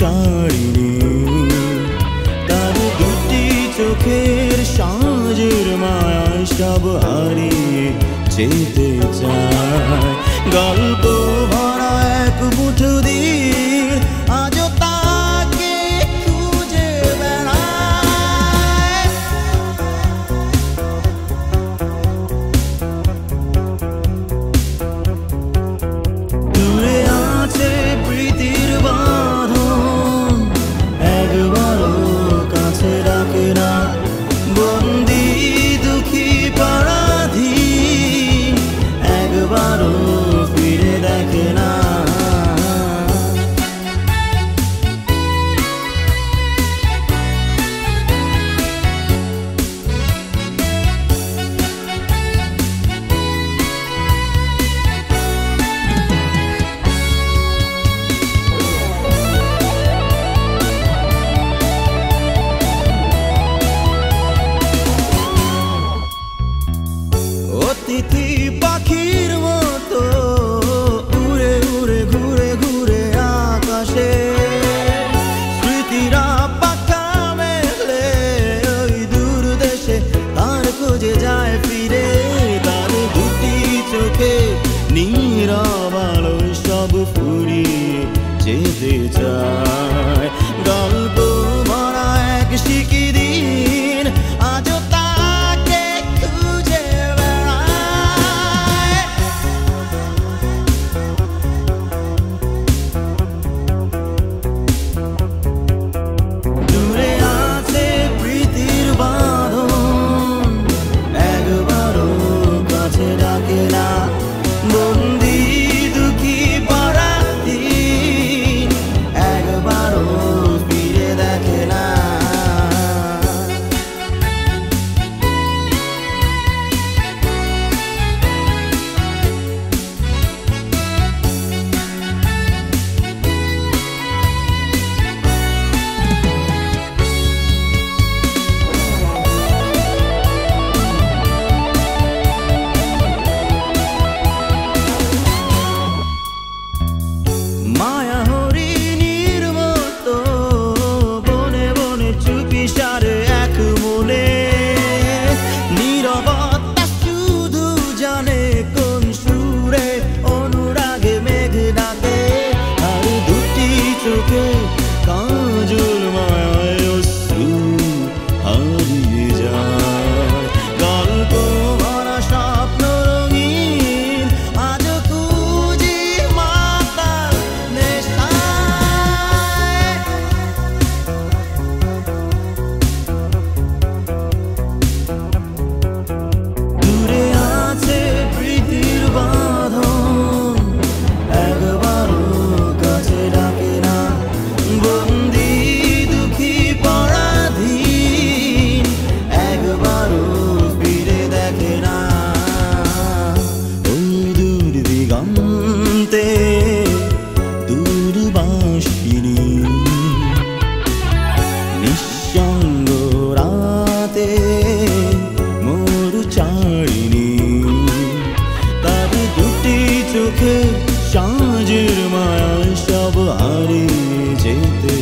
চারিণী তার দুটি চোখের সাজের মায়ায় সব হারিয়ে যেতে চায়। গল্প ভরা এক মুঠো দিন আজও তাকে খুঁজে বেড়ায়। দূরে আছে প্রীতির বাঁধন, একবারও কাছে ডাকে না। বন্দি দুঃখী পরাধীন, একবারও ফিরে দেখে না। অতিথি পাখির মতো উড়ে উড়ে ঘুরে ঘুরে আকাশে, স্মৃতিরা পাখা মেলে ওই দূর দেশে তার খোঁজে যায় ফিরে। তার দুটি চোখে নীরব আলোয় সব ফুরিয়ে যেতে চায়। গল্প ভরা এক শিকি দিন আজও তাকে খুঁজে বেড়ায়। দূরে আছে প্রীতির বাঁধন, একবারও কাছে ডাকে না। বন্দি দুঃখী পরাধীন, একবারও ফিরে দেখে না। মায়া হরিণীর মতো বনে বনে চুপি সারে এক মনে, নীরবতা শুধু জানে কোন সুরে অনুরাগে মেঘ ডাকে। আর দুটি চোখে কাজল মায়ায় অশ্রু হারিয়ে যায়। গল্প ভরা স্বপ্ন রঙিন আজও খুঁজি মাতাল নেশায়। দূরে আছে প্রীতির বাঁধন, একবারও কাছে ডাকে না। বন্দি দুঃখী পরাধীন, একবারও ফিরে দেখে না। ওই দূর দিগন্তে দূরবাসিনী, নিঃসঙ্গ রাতে মোর চারিণী তার দুটি চোখে সাজের মায়ায় সব হারিয়ে যেতে